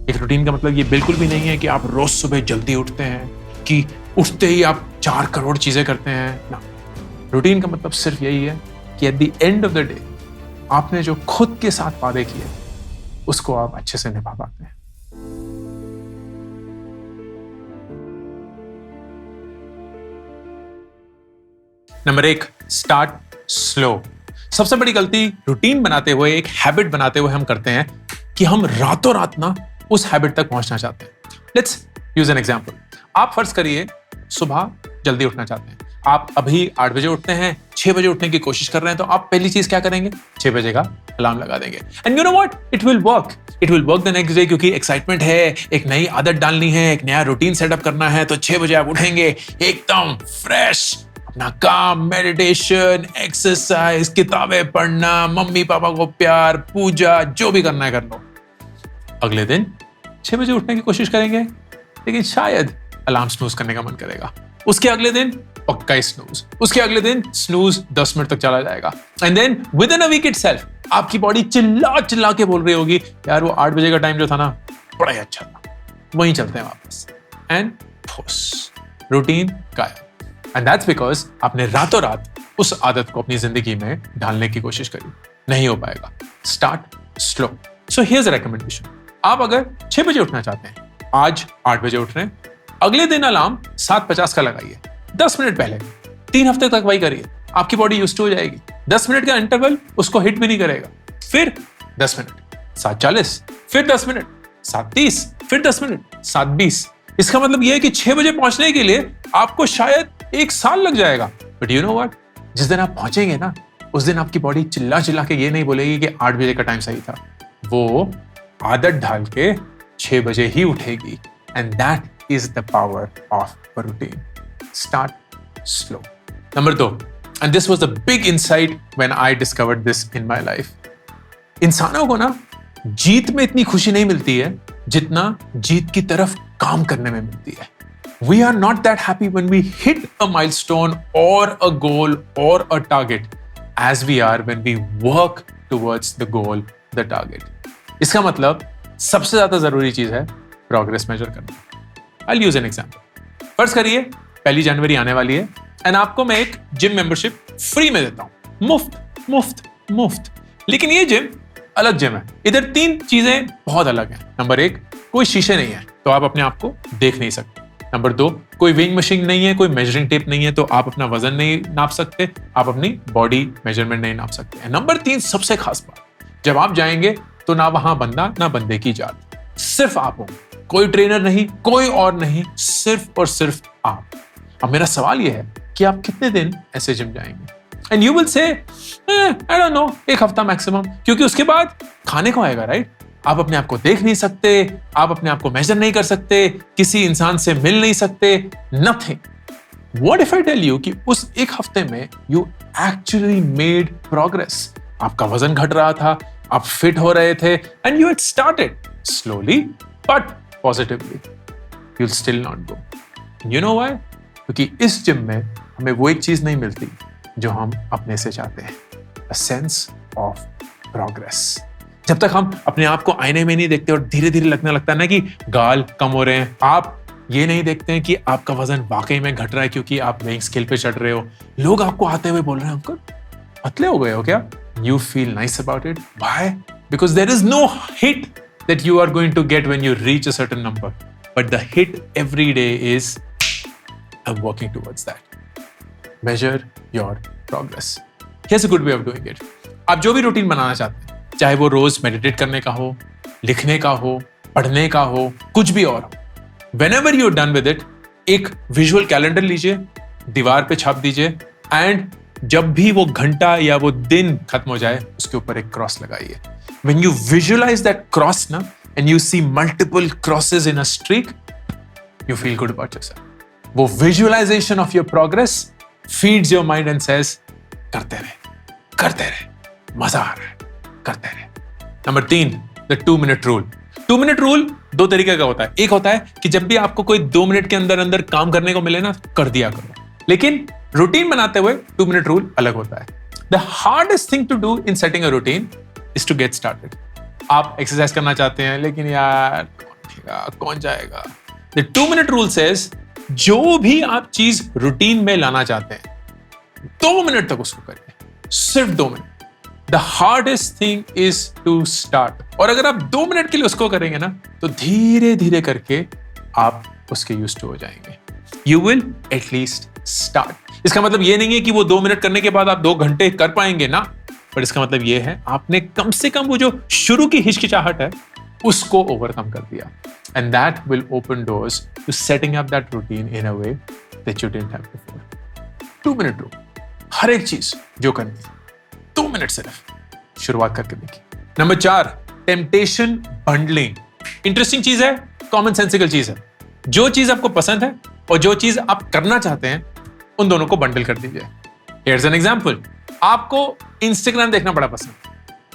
एक रूटीन का मतलब ये बिल्कुल भी नहीं है कि आप रोज सुबह जल्दी उठते हैं, कि उठते ही आप 4 करोड़ चीजें करते हैं ना। रूटीन का मतलब सिर्फ यही है कि at the end of the day आपने जो खुद के साथ वादे किए उसको आप अच्छे से निभा पाते हैं। Number 1, start slow. सबसे बड़ी गलती रूटीन बनाते हुए, एक हैबिट बनाते हुए हम करते हैं कि हम रातों रात ना उस हैबिट तक पहुंचना चाहते हैं। Let's use an example. आप फर्ज करिए सुबह जल्दी उठना चाहते हैं, आप अभी 8 बजे उठते हैं, 6 बजे उठने की कोशिश कर रहे हैं, तो आप पहली चीज क्या करेंगे? 6 बजे का अलार्म लगा देंगे। And you know what, it will work the next day, क्योंकि एक्साइटमेंट है, एक नई आदत डालनी है, एक नया रूटीन सेटअप करना है। तो 6 बजे आप उठेंगे एकदम फ्रेश, अपना काम, मेडिटेशन, एक्सरसाइज, किताबें पढ़ना, मम्मी पापा को प्यार, पूजा, जो भी करना है कर लो। अगले दिन 6 बजे उठने की कोशिश करेंगे, लेकिन शायद अलार्म स्नूज करने का मन करेगा। उसके अगले दिन पक्का स्नूज, उसके अगले दिन स्नूज 10 मिनट तक चला जाएगा। And then within a week itself आपकी बॉडी चिल्ला चिल्ला के बोल रही होगी, यार वो 8 बजे का टाइम जो था ना, बड़ा ही अच्छा था, वहीं चलते हैं वापस। एंड रूटीन गायब। एंड दैट्स बिकॉज आपने रातों रात उस आदत को अपनी जिंदगी में ढालने की कोशिश करी। नहीं हो पाएगा। Start slow. So here's a recommendation. आप अगर 6 बजे उठना चाहते हैं, आज 8 बजे उठ रहे हैं, अगले दिन अलार्म 7:50 का लगाइए, 10 मिनट पहले। 3 हफ्ते तक वही करिए, आपकी बॉडी यूज्ड टू हो जाएगी। 10 मिनट का इंटरवल उसको हिट भी नहीं करेगा। फिर 10 मिनट 7:40, फिर 10 मिनट 7:30, फिर 10 मिनट 7:20। इसका मतलब यह है कि 6 बजे पहुंचने के लिए आपको शायद 1 साल लग जाएगा। बट यू नो व्हाट, जिस दिन आप पहुंचेंगे ना, उस दिन आपकी बॉडी चिल्ला चिल्ला के ये नहीं बोलेगी कि 8 बजे का टाइम सही था। वो आदत ढाल के 6 बजे ही उठेगी। And that is the power of a routine. Start slow. Number 2, and this was the big insight when I discovered this in my life. इंसानों को ना जीत में इतनी खुशी नहीं मिलती है जितना जीत की तरफ काम करने में मिलती है। We are not that happy when we hit a milestone or a goal or a target as we are when we work towards the goal, the target. इसका मतलब सबसे ज्यादा जरूरी चीज है प्रोग्रेस मेजर करना। I'll use an example. फर्ज करिए 1 जनवरी आने वाली है एंड आपको मैं एक जिम मेंबरशिप फ्री में देता हूं, मुफ्त मुफ्त मुफ्त। लेकिन ये जिम अलग जिम है। इधर 3 चीजें बहुत अलग हैं। नंबर 1, कोई शीशे नहीं है तो आप अपने आप को देख नहीं सकते। नंबर 2, कोई वेइंग मशीन नहीं है, कोई मेजरिंग टेप नहीं है तो आप अपना वजन नहीं नाप सकते, आप अपनी बॉडी मेजरमेंट नहीं नाप सकते। नंबर 3, सबसे खास बात, जब आप जाएंगे तो ना वहां बंदा ना बंदे की जात, सिर्फ आप हो, कोई ट्रेनर नहीं, कोई और नहीं, सिर्फ और सिर्फ आप। अब मेरा सवाल यह है कि आप कितने दिन ऐसे जिम जाएंगे? And you will say I don't know, 1 हफ्ता मैक्सिमम, क्योंकि उसके बाद खाने को आएगा, राइट? आप अपने आप को देख नहीं सकते, आप अपने आप को मेजर नहीं कर सकते, किसी इंसान से मिल नहीं सकते, nothing. What if I tell you कि उस 1 हफ्ते में यू एक्चुअली मेड प्रोग्रेस? आपका वजन घट रहा था, आप फिट हो रहे थे, and you had started slowly but positively. You will still not go. You know why? क्योंकि इस जिम में हमें वो एक चीज नहीं मिलती जो हम अपने से चाहते हैं, अ सेंस ऑफ प्रोग्रेस। जब तक हम अपने आप को आईने में नहीं देखते और धीरे धीरे लगने लगता है ना कि गाल कम हो रहे हैं, आप ये नहीं देखते हैं कि आपका वजन वाकई में घट रहा है क्योंकि आप वेइंग स्केल पे चढ़ रहे हो। लोग आपको आते हुए बोल रहे हैं, अंकल पतले हो गए हो क्या? You feel nice about it. Why? Because there is no hit that you are going to get when you reach a certain number. But the hit every day is, I'm working towards that. Measure your progress. Here's a good way of doing it. आप जो भी routine बनाना चाहते हैं, चाहे वो रोज meditate करने का हो, लिखने का हो, पढ़ने का हो, कुछ भी और हो, whenever you're done with it, एक विजुअल कैलेंडर लीजिए, दीवार पे छाप दीजिए, एंड जब भी वो घंटा या वो दिन खत्म हो जाए उसके ऊपर एक क्रॉस लगाइए। When you visualize that cross ना, and you see multiple crosses in a streak, you feel good about yourself. वो visualization of your progress feeds your mind and says, करते रहे, मजा आ रहा है, करते रहे। Number 3, the 2-minute rule. 2-minute rule 2 तरीके का होता है। एक होता है कि जब भी आपको कोई 2 मिनट के अंदर अंदर काम करने को मिले ना, कर दिया करो। लेकिन रूटीन बनाते हुए 2-minute rule अलग होता है। The hardest thing to do in setting a routine is to get started. आप एक्सरसाइज करना चाहते हैं लेकिन यार जाएगा, कौन जाएगा? द 2 मिनट रूल सेज जो भी आप चीज रूटीन में लाना चाहते हैं 2 मिनट तक उसको करिए, सिर्फ 2 minute. The hardest thing is to start. और अगर आप 2 मिनट के लिए उसको करेंगे ना तो धीरे धीरे करके आप उसके यूज्ड टू हो जाएंगे। You will at least start. इसका मतलब ये नहीं है कि वो 2 मिनट करने के बाद आप 2 घंटे कर पाएंगे ना, पर इसका मतलब ये है आपने कम से कम वो जो शुरू की हिचकिचाहट है उसको ओवरकम कर दिया। And that will open doors to setting up that routine in a way that you didn't have before. 2 minute rule, हर एक चीज जो करनी है 2 मिनट सिर्फ शुरुआत करके देखिए। Number 4, temptation bundling. इंटरेस्टिंग चीज है, कॉमन सेंसिकल चीज है। जो चीज आपको पसंद है और जो चीज आप करना चाहते हैं उन दोनों को बंडल कर दीजिए। हियर्स एन एग्जांपल, आपको इंस्टाग्राम देखना बड़ा पसंद है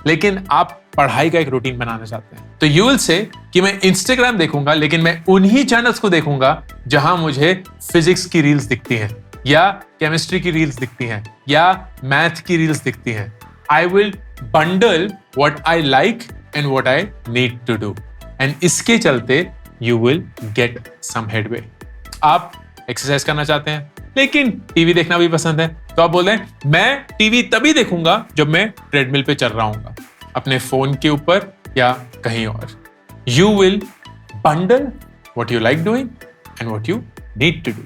लेकिन आप पढ़ाई का एक रूटीन बनाना चाहते हैं, तो यू विल से कि मैं इंस्टाग्राम देखूंगा लेकिन मैं उन्हीं चैनल्स को देखूंगा जहां मुझे फिजिक्स की रील्स दिखती हैं या केमिस्ट्री की रील्स दिखती हैं या मैथ की रील्स दिखती हैं। I will bundle what I like and what I need to do, and इसके चलते you will get some headway. आप एक्सरसाइज करना चाहते हैं लेकिन टीवी देखना भी पसंद है, तो आप बोल रहे हैं मैं टीवी तभी देखूंगा जब मैं ट्रेडमिल पे चल रहा हूंगा, अपने फोन के ऊपर या कहीं और। You will bundle what you like doing and what you need to do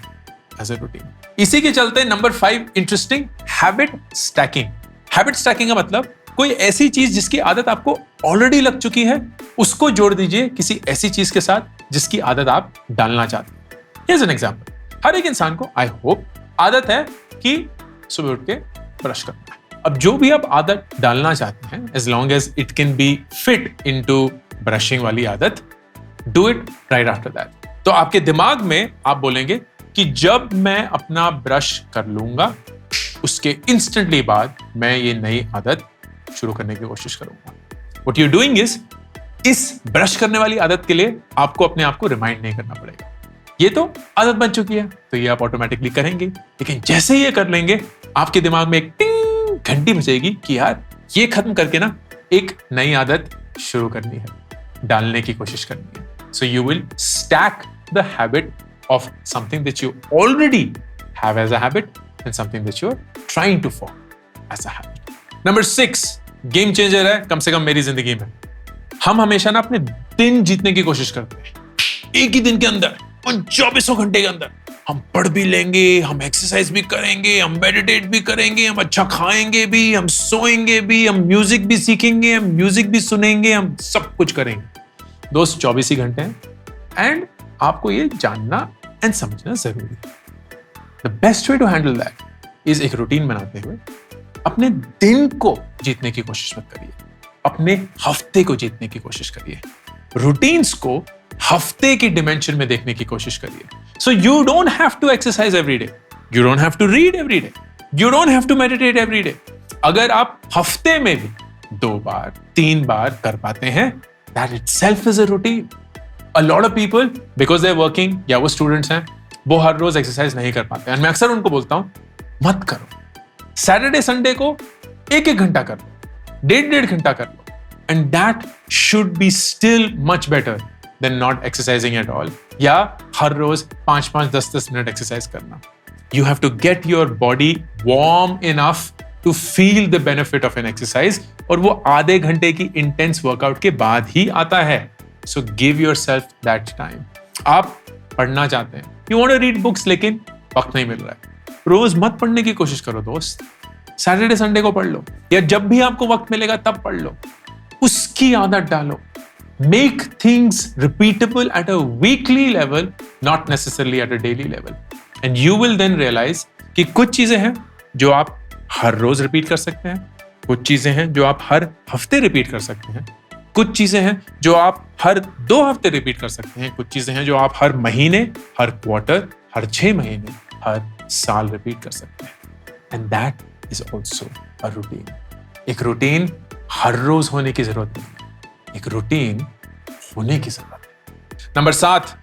as a routine. इसी के चलते number 5 interesting, habit stacking. Habit stacking का मतलब कोई ऐसी चीज जिसकी आदत आपको ऑलरेडी लग चुकी है उसको जोड़ दीजिए किसी ऐसी चीज के साथ जिसकी आदत आप डालना चाहते हैं। Here's an example. हर एक इंसान को आई होप आदत है कि सुबह उठ के ब्रश करना है। अब जो भी आप आदत डालना चाहते हैं, as long as it can be fit into brushing वाली आदत, do it right after that. तो आपके दिमाग में आप बोलेंगे कि जब मैं अपना ब्रश कर लूंगा उसके इंस्टेंटली बाद मैं ये नई आदत शुरू करने की कोशिश करूंगा। व्हाट यू डूइंग इज, इस ब्रश करने वाली आदत के लिए आपको अपने आप को रिमाइंड नहीं करना पड़ेगा। ये तो आदत बन चुकी है तो ये आप ऑटोमेटिकली करेंगे, लेकिन जैसे ये कर लेंगे आपके दिमाग में एक टिंग घंटी बजेगी कि यार ये खत्म करके ना एक नई आदत शुरू करनी है, डालने की कोशिश करनी है। So you will stack the habit of something that you already have as a habit and something that you're trying to form as a habit. Number 6, game changer है कम से कम मेरी जिंदगी में। हम हमेशा ना अपने दिन जीतने की कोशिश करते हैं। एक ही दिन के अंदर, उन 24 घंटे के अंदर हम पढ़ भी लेंगे, हम एक्सरसाइज भी करेंगे, हम मेडिटेट भी करेंगे, हम अच्छा खाएंगे भी, हम सोएंगे भी, हम म्यूजिक भी सीखेंगे, हम म्यूजिक भी सुनेंगे, हम सब कुछ करेंगे। दोस्त 24 ही घंटे हैं एंड आपको ये जानना एंड समझना जरूरी है। The best way to handle that is एक रूटीन बनाते हुए अपने दिन को जीतने की कोशिश मत करिए, अपने हफ्ते को जीतने की कोशिश करिए। रूटीन्स को हफ्ते की डिमेंशन में देखने की कोशिश करिए। So you don't have to exercise every day, you don't have to read every day, you don't have to meditate every day. अगर आप हफ्ते में भी 2 बार 3 बार कर पाते हैं, that itself is a routine. A lot of people, because they're working या वो स्टूडेंट्स हैं, वो हर रोज एक्सरसाइज नहीं कर पाते हैं। मैं अक्सर उनको बोलता हूं मत करो, सैटरडे संडे को 1-1 घंटा कर लो, 1.5 घंटा कर लो, and that should be still much better than not exercising at all, या हर रोज 5-5, 10-10 मिनट एक्सरसाइज करना। You have to get your body warm enough to feel the benefit of an exercise, और वो आधे घंटे की इंटेंस वर्कआउट के बाद ही आता है। So give yourself that time. आप पढ़ना चाहते हैं, you want to read books, लेकिन वक्त नहीं मिल रहा है, रोज मत पढ़ने की कोशिश करो दोस्त, सैटरडे संडे को पढ़ लो, या जब भी आपको वक्त मिलेगा तब पढ़ लो, उसकी आदत डालो। Make things repeatable at a weekly level, not necessarily at a daily level. And you will then realize कि कुछ चीजें हैं जो आप हर रोज रिपीट कर सकते हैं, कुछ चीजें हैं जो आप हर हफ्ते रिपीट कर सकते हैं, कुछ चीजें हैं जो आप हर 2 हफ्ते रिपीट कर सकते हैं, कुछ चीजें हैं जो आप हर महीने, हर क्वार्टर, हर 6 महीने, हर साल रिपीट कर सकते हैं। And that is also a routine. एक रूटीन हर रोज होने की जरूरत नहीं, एक रूटीन होने की जरूरत है। Number 7,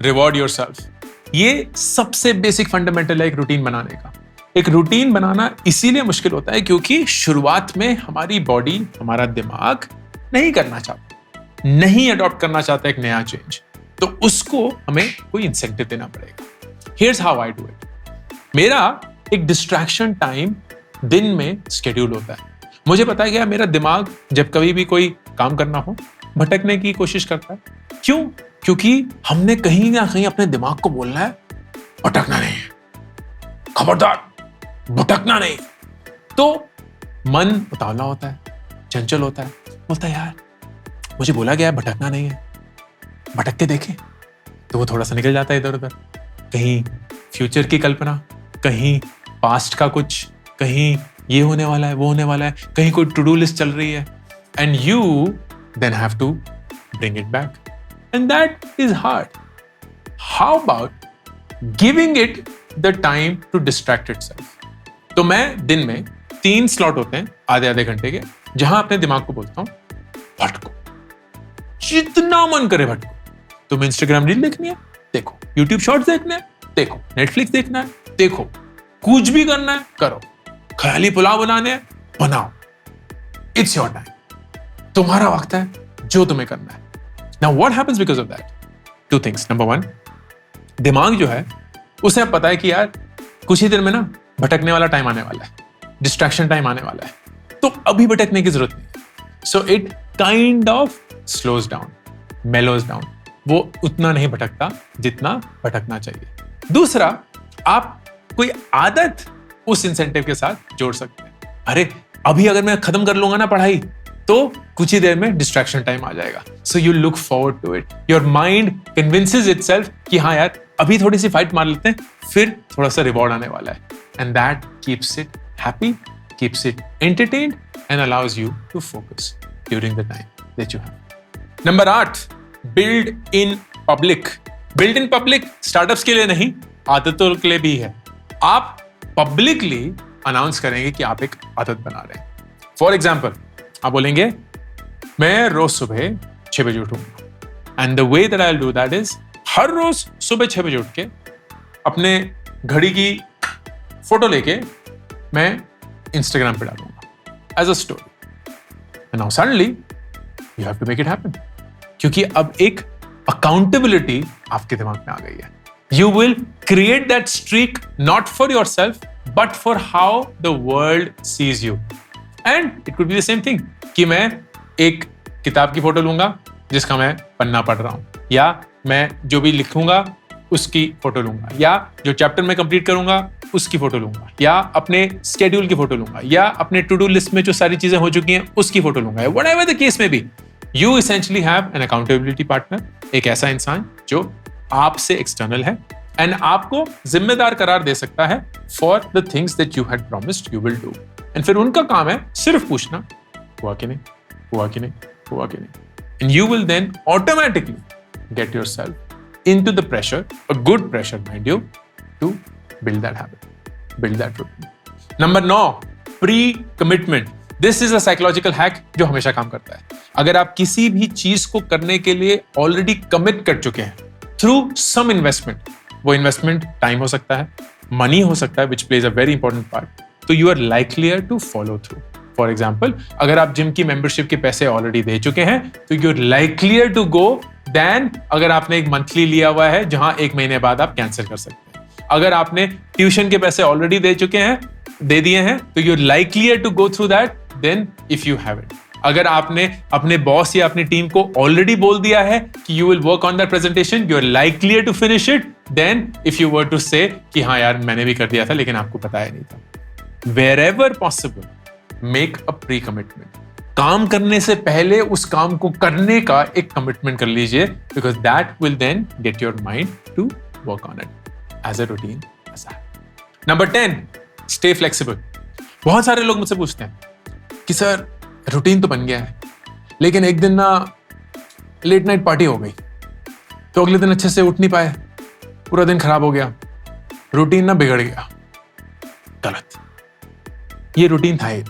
reward yourself. ये सबसे बेसिक फंडामेंटल है एक रूटीन बनाने का। एक रूटीन बनाना इसीलिए मुश्किल होता है क्योंकि शुरुआत में हमारी बॉडी, हमारा दिमाग नहीं करना चाहता, नहीं अडॉप्ट करना चाहता एक नया चेंज। तो उसको हमें कोई इंसेंटिव देना पड़ेगा। Here's how I do it. मेरा एक डिस्ट्रैक्शन टाइम दिन में शेड्यूल होता है। मुझे पता है कि मेरा दिमाग जब कभी भी कोई काम करना हो भटकने की कोशिश करता है। क्यों? क्योंकि हमने कहीं ना कहीं अपने दिमाग को बोलना है भटकना नहीं है, खबरदार भटकना नहीं। तो मन उतावला होता है, चंचल होता है, बोलता है यार मुझे बोला गया है भटकना नहीं है, भटक के देखें। तो वो थोड़ा सा निकल जाता है इधर उधर, कहीं फ्यूचर की कल्पना, कहीं पास्ट का कुछ, कहीं ये होने वाला है वो होने वाला है, कहीं कोई टू डू लिस्ट चल रही है। And you then have to bring it back and that is hard. How about giving it the time to distract itself. तो मैं दिन में 3 स्लॉट होते हैं आधे आधे घंटे के, जहां अपने दिमाग को बोलता हूं भटको, जितना मन करे भटको। तुम्हें इंस्टाग्राम रील देखनी है देखो, यूट्यूब शॉर्ट्स देखने हैं देखो, नेटफ्लिक्स देखना है देखो, कुछ भी करना है करो, ख्याली पुलाव बनाने हैं बनाओ। इट्स योर टाइम, तुम्हारा वक्त है, जो तुम्हें करना है। Now what happens because of that? 2 things. Number 1, दिमाग जो है उसे अब पता है कि यार कुछ ही देर में ना भटकने वाला टाइम आने वाला है, डिस्ट्रैक्शन टाइम आने वाला है, तो अभी भटकने की जरूरत नहीं। So it kind of slows down, mellows down. वो उतना नहीं भटकता जितना भटकना चाहिए। दूसरा, आप कोई आदत उस इंसेंटिव के साथ जोड़ सकते हैं। अरे अभी अगर मैं खत्म कर लूंगा ना पढ़ाई, तो कुछ ही देर में डिस्ट्रैक्शन टाइम आ जाएगा। So you look forward to it. Your mind convinces itself कि हाँ यार अभी थोड़ी सी फाइट मार लेते हैं, फिर थोड़ा सा रिवॉर्ड आने वाला है। And that keeps it happy, keeps it entertained and allows you to focus during the time that you have. Number 8, build in public. Build in public startups के लिए नहीं, आदतों के लिए भी है। आप पब्लिकली अनाउंस करेंगे कि आप एक आदत बना रहे हैं। फॉर एग्जाम्पल, आप बोलेंगे मैं रोज सुबह 6 बजे उठूंगा। And the way that I will do that is, हर रोज सुबह 6 बजे उठ के अपने घड़ी की फोटो लेके मैं इंस्टाग्राम पे डालूंगा as a story. And now suddenly you have to make it happen, क्योंकि अब एक अकाउंटेबिलिटी आपके दिमाग में आ गई है। You will create that streak not for yourself but for how the world sees you. And it could be the same thing कि मैं एक किताब की फोटो लूंगा जिसका मैं पन्ना पढ़ रहा हूं, या मैं जो भी लिखूंगा उसकी फोटो लूंगा, या जो चैप्टर में कंप्लीट करूंगा उसकी फोटो लूंगा, या अपने स्केड्यूल की फोटो लूंगा, या अपने टू डू लिस्ट में जो सारी चीजें हो चुकी हैं उसकी फोटो लूंगा। Whatever the case may be, you essentially have an accountability partner, एक ऐसा इंसान जो आपसे एक्सटर्नल है एंड आपको जिम्मेदार करार दे सकता है for the things that you had promised you will do. And फिर उनका काम है सिर्फ पूछना हुआ कि नहीं, हुआ कि नहीं, हुआ कि नहीं। And you will then automatically get yourself into the pressure, a good pressure mind you, to build that habit, build that routine. Number 9, pre commitment. This is a psychological hack जो हमेशा काम करता है। अगर आप किसी भी चीज को करने के लिए ऑलरेडी कमिट कर चुके हैं थ्रू सम इन्वेस्टमेंट, वो इन्वेस्टमेंट टाइम हो सकता है, मनी हो सकता है, which plays a very important part, तो you are likelier to follow through. For example, अगर आप जिम की मेंबरशिप के पैसे ऑलरेडी दे चुके हैं तो you are likelier to go than अगर आपने एक मंथली लिया हुआ है जहां 1 महीने बाद आप कैंसिल कर सकते हैं। अगर आपने ट्यूशन के पैसे ऑलरेडी दे चुके हैं, दे दिए हैं, तो you are likelier to go through that than if you have it. अगर आपने अपने बॉस या अपनी टीम को ऑलरेडी बोल दिया है कि you will work on that presentation, you are likelier to finish it than if you were to say कि हाँ यार मैंने भी कर दिया था लेकिन आपको बताया नहीं था। Wherever possible, make a pre commitment. काम करने से पहले उस काम को करने का एक कमिटमेंट कर लीजिए, because that will then get your mind to work on it as a routine. Number 10, stay flexible. बहुत सारे लोग मुझसे पूछते हैं कि सर रूटीन तो बन गया है लेकिन एक दिन ना लेट नाइट पार्टी हो गई तो अगले दिन अच्छे से उठ नहीं पाए, पूरा दिन खराब हो गया, रूटीन ना बिगड़ गया। गलत, ये रूटीन था ही।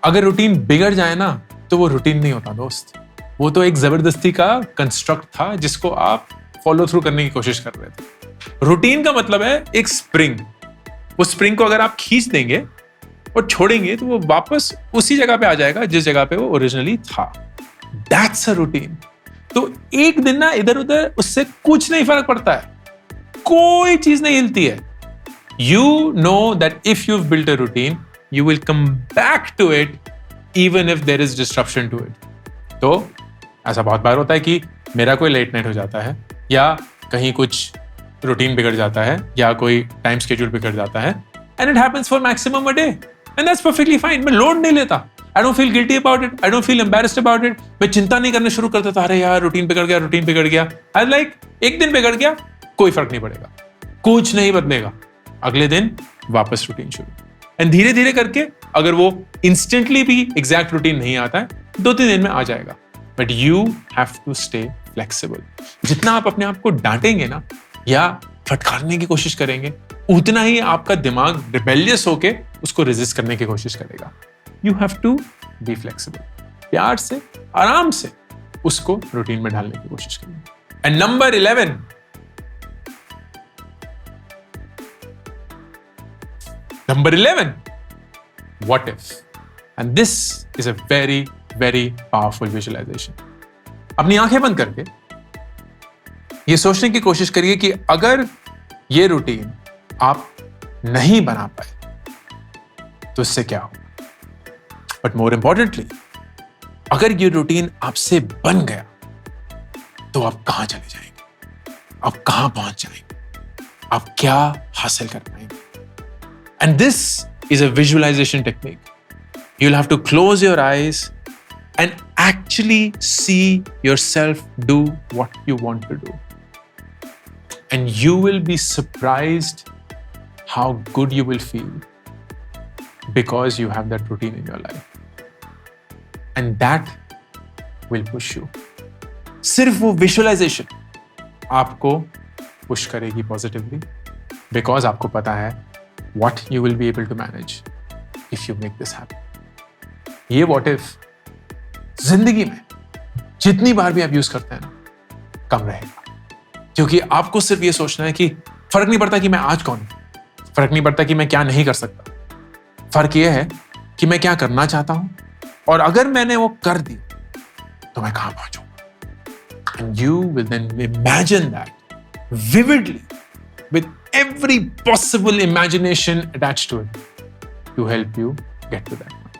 अगर रूटीन बिगड़ जाए ना तो वो रूटीन नहीं होता दोस्त, वो तो एक जबरदस्ती का कंस्ट्रक्ट था जिसको आप फॉलो थ्रू करने की कोशिश कर रहे थे। रूटीन का मतलब है एक स्प्रिंग, वो स्प्रिंग को अगर आप खींच देंगे और छोड़ेंगे तो वो वापस उसी जगह पे आ जाएगा जिस जगह पे वो ओरिजिनली था। That's a routine. तो एक दिन ना इधर उधर उससे कुछ नहीं फर्क पड़ता है, कोई चीज नहीं हिलती है. You know that if you've built a routine, you will come back to it even if there is disruption to it. तो ऐसा बहुत बार होता है कि मेरा कोई लेट नाइट हो जाता है या कहीं कुछ रूटीन बिगड़ जाता है या कोई टाइम शेड्यूल बिगड़ जाता है, and it happens for maximum a day, and that's perfectly fine. मैं लोड नहीं लेता, I don't feel guilty about it, I don't feel embarrassed about it. मैं चिंता नहीं करने शुरू कर देता, अरे यार रूटीन बिगड़ गया. I like एक दिन बिगड़ गया, कोई फर्क नहीं पड़ेगा, कुछ नहीं बदलेगा, अगले दिन वापस रूटीन शुरू. एंड धीरे धीरे करके अगर वो इंस्टेंटली भी एग्जैक्ट रूटीन नहीं आता है, 2-3 दिन में आ जाएगा. But you have to stay flexible. जितना आप अपने आप को डांटेंगे ना या फटकारने की कोशिश करेंगे, उतना ही आपका दिमाग रिबेलियस होके उसको रेजिस्ट करने की कोशिश करेगा. You have to be flexible. प्यार से, आराम से उसको रूटीन में ढालने की कोशिश करेंगे. And number 11, what if? And this is a very, very powerful visualization. अपनी आंखें बंद करके ये सोचने की कोशिश करिए कि अगर ये रूटीन आप नहीं बना पाए तो इससे क्या होगा. बट मोर इंपॉर्टेंटली, अगर ये रूटीन आपसे बन गया तो आप कहां चले जाएंगे, आप कहां पहुंच जाएंगे, आप क्या हासिल कर पाएंगे. And this is a visualization technique. You'll have to close your eyes and actually see yourself do what you want to do. And you will be surprised how good you will feel because you have that routine in your life. And that will push you. सिर्फ वो visualization आपको push करेगी positively because आपको पता है what you will be able to manage if you make this happen. ये what if जिंदगी में जितनी बार भी आप यूज करते हैं ना, कम रहेगा. क्योंकि आपको सिर्फ ये सोचना है कि फर्क नहीं पड़ता कि मैं आज कौन हूं, फर्क नहीं पड़ता कि मैं क्या नहीं कर सकता, फर्क ये है कि मैं क्या करना चाहता हूं और अगर मैंने वो कर दी तो मैं कहां पहुंचूंगा. And you will then imagine that vividly with every possible imagination attached to it to help you get to that point.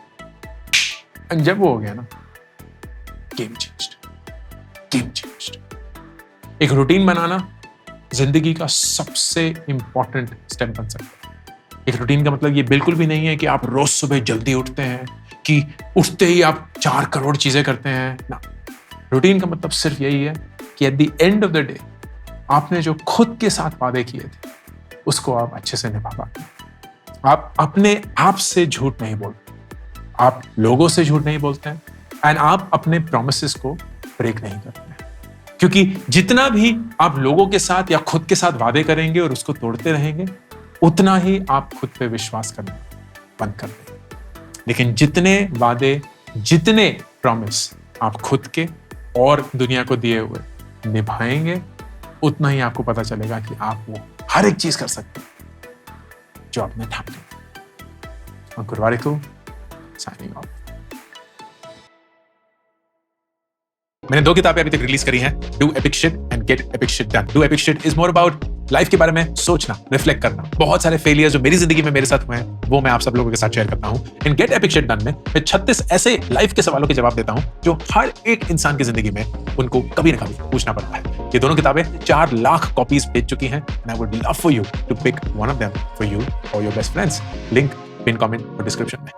And जब वो हो गया ना, game changed. एक रूटीन बनाना जिंदगी का सबसे इंपॉर्टेंट स्टेप बन सकता है. एक रूटीन का मतलब ये बिल्कुल भी नहीं है कि आप रोज सुबह जल्दी उठते हैं, कि उठते ही आप 4 करोड़ चीजें करते हैं ना. रूटीन का मतलब सिर्फ यही है कि at the end of the day आपने जो खुद के साथ वादे किए थे उसको आप अच्छे से निभा पाते हैं. आप अपने आप से झूठ नहीं बोलते, आप लोगों से झूठ नहीं बोलते हैं, एंड आप अपने प्रॉमिसेस को ब्रेक नहीं करते हैं. क्योंकि जितना भी आप लोगों के साथ या खुद के साथ वादे करेंगे और उसको तोड़ते रहेंगे, उतना ही आप खुद पे विश्वास करना बंद कर देंगे. लेकिन जितने वादे, जितने प्रॉमिस आप खुद के और दुनिया को दिए हुए निभाएंगे, उतना ही आपको पता चलेगा कि आप वो हर एक चीज कर सकते हैं जो आपने ठान ली. अंकुर वारिकू, साइनिंग ऑफ. मैंने 2 किताबें अभी तक रिलीज करी हैं, do epic shit and gate epic shit done. Do epic shit is more about life के बारे में सोचना, रिफ्लेक्ट करना. बहुत सारे फेलियर जो मेरी जिंदगी में मेरे साथ हुए हैं वो मैं आप सब लोगों के साथ शेयर करता हूं. इन गेट एपिक शिट डन में मैं 36 ऐसे लाइफ के सवालों के जवाब देता हूं जो हर एक इंसान की जिंदगी में उनको कभी ना कभी पूछना पड़ता है. ये दोनों किताबें 4 लाख कॉपीज बेच चुकी हैं and I would love for you to pick one of them for you और your best friends. Link pin comment और डिस्क्रिप्शन में.